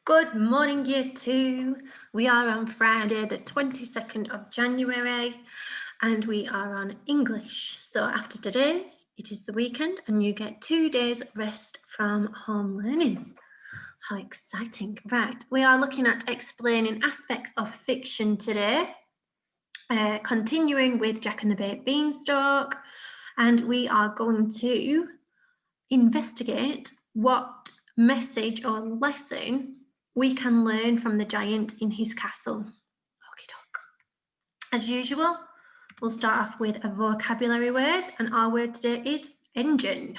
Good morning, Year 2. We are on Friday, the 22nd of January, and we are on English. So after today, it is the weekend, and you get 2 days rest from home learning. How exciting. Right, we are looking at explaining aspects of fiction today, continuing with Jack and the Beanstalk, and we are going to investigate what message or lesson we can learn from the giant in his castle. Okie doke. As usual, we'll start off with a vocabulary word, and our word today is engine.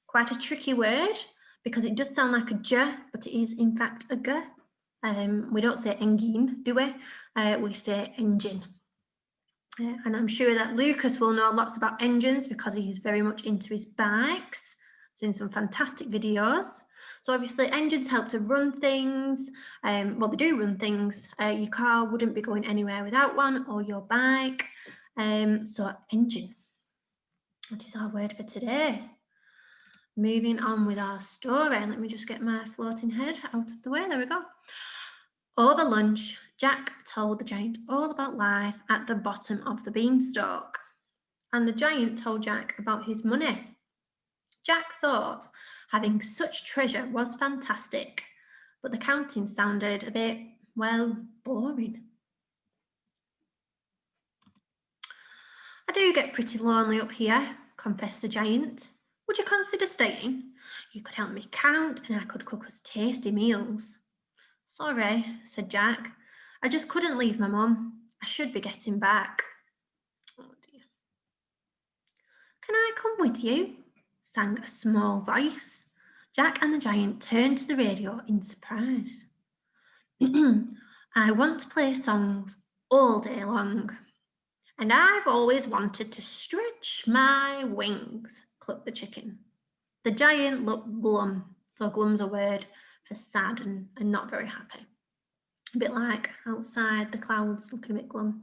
Quite a tricky word because it does sound like a j, but it is in fact a g. We don't say engine, do we? We say engine. And I'm sure that Lucas will know lots about engines because he is very much into his bikes. Seen some fantastic videos. So obviously engines help to run things. Well, they do run things. Your car wouldn't be going anywhere without one, or your bike. So engine. What is our word for today? Moving on with our story. Let me just get my floating head out of the way. There we go. Over lunch, Jack told the giant all about life at the bottom of the beanstalk. And the giant told Jack about his money. Jack thought having such treasure was fantastic, but the counting sounded a bit, well, boring. I do get pretty lonely up here, confessed the giant. Would you consider staying? You could help me count and I could cook us tasty meals. Sorry, said Jack. I just couldn't leave my mum. I should be getting back. Oh dear. Can I come with you? Sang a small voice. Jack and the giant turned to the radio in surprise. I want to play songs all day long. And I've always wanted to stretch my wings, clucked the chicken. The giant looked glum. So glum's a word for sad and not very happy. A bit like outside the clouds, looking a bit glum.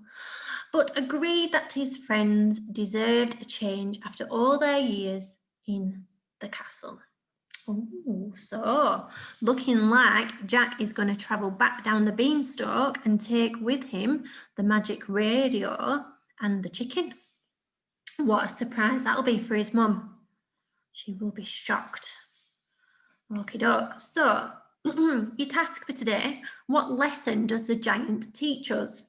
But agreed that his friends deserved a change after all their years in the castle. Oh, so looking like Jack is going to travel back down the beanstalk and take with him the magic radio and the chicken. What a surprise that'll be for his mum. She will be shocked. Okie doke. So, your task for today, what lesson does the giant teach us?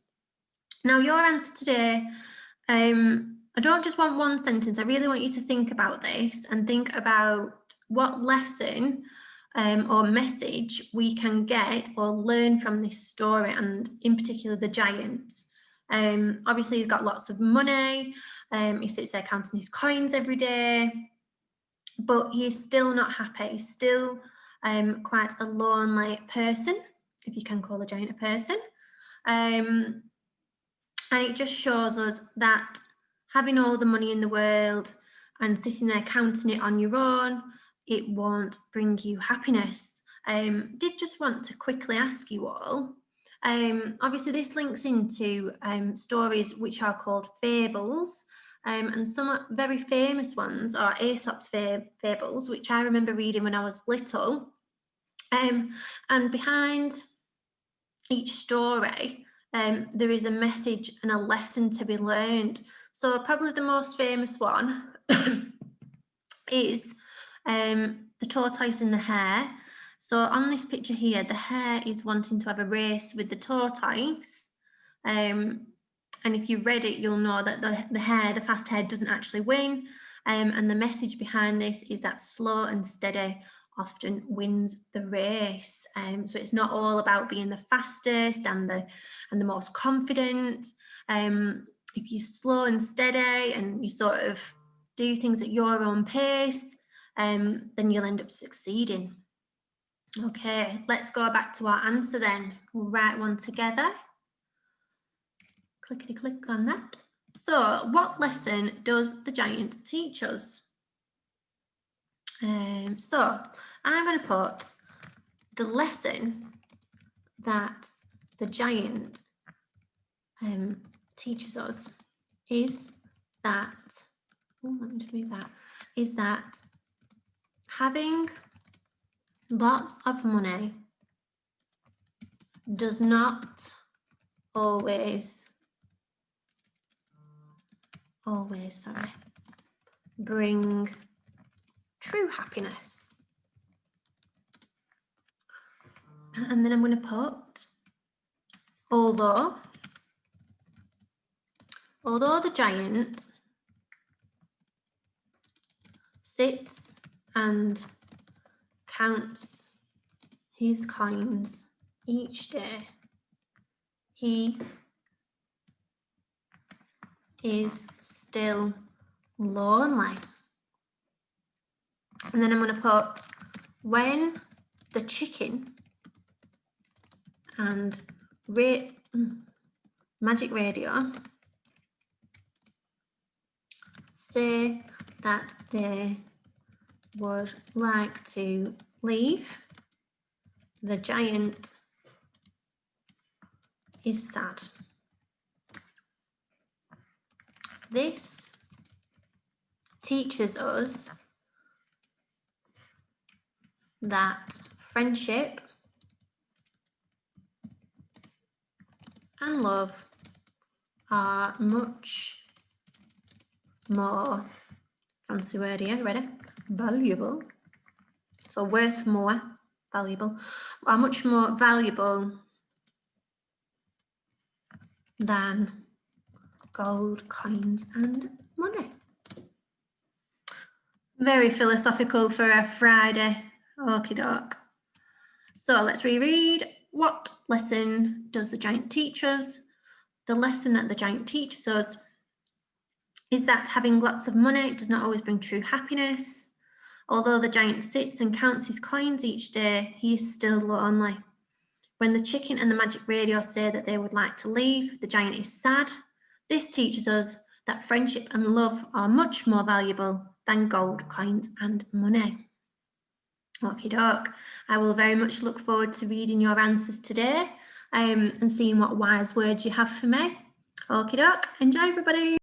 Now, your answer today, I don't just want one sentence. I really want you to think about this and think about what lesson or message we can get or learn from this story, and in particular the giant. Obviously, he's got lots of money. He sits there counting his coins every day, but he's still not happy. He's still quite a lonely person, if you can call a giant a person. And it just shows us that having all the money in the world and sitting there counting it on your own, it won't bring you happiness. Did just want to quickly ask you all, obviously this links into stories which are called fables, and some very famous ones are Aesop's fables, which I remember reading when I was little. And behind each story, there is a message and a lesson to be learned. So probably the most famous one is the tortoise and the hare. So on this picture here, the hare is wanting to have a race with the tortoise. And if you read it, you'll know that the fast hare doesn't actually win. And the message behind this is that slow and steady often wins the race. So it's not all about being the fastest and the most confident. If you're slow and steady and you sort of do things at your own pace, then you'll end up succeeding. Okay, let's go back to our answer then. We'll write one together. Clickety click on that. So, what lesson does the giant teach us? So, I'm going to put the lesson that the giant teaches us is that, let me just move that, is that having lots of money does not always bring true happiness. And then I'm going to put, although the giant sits and counts his coins each day, he is still lonely. And then I'm going to put, when the chicken and magic radio say that they would like to leave, the giant is sad. This teaches us that friendship and love are much more, fancy word here, ready? Valuable. So worth more, valuable, are much more valuable than gold, coins and money. Very philosophical for a Friday. Okie doke. So let's reread. What lesson does the giant teach us? The lesson that the giant teaches us is that having lots of money does not always bring true happiness. Although the giant sits and counts his coins each day, he is still lonely. When the chicken and the magic radio say that they would like to leave, the giant is sad. This teaches us that friendship and love are much more valuable than gold, coins and money. Okie doke. I will very much look forward to reading your answers today and seeing what wise words you have for me. Okie doke. Enjoy, everybody.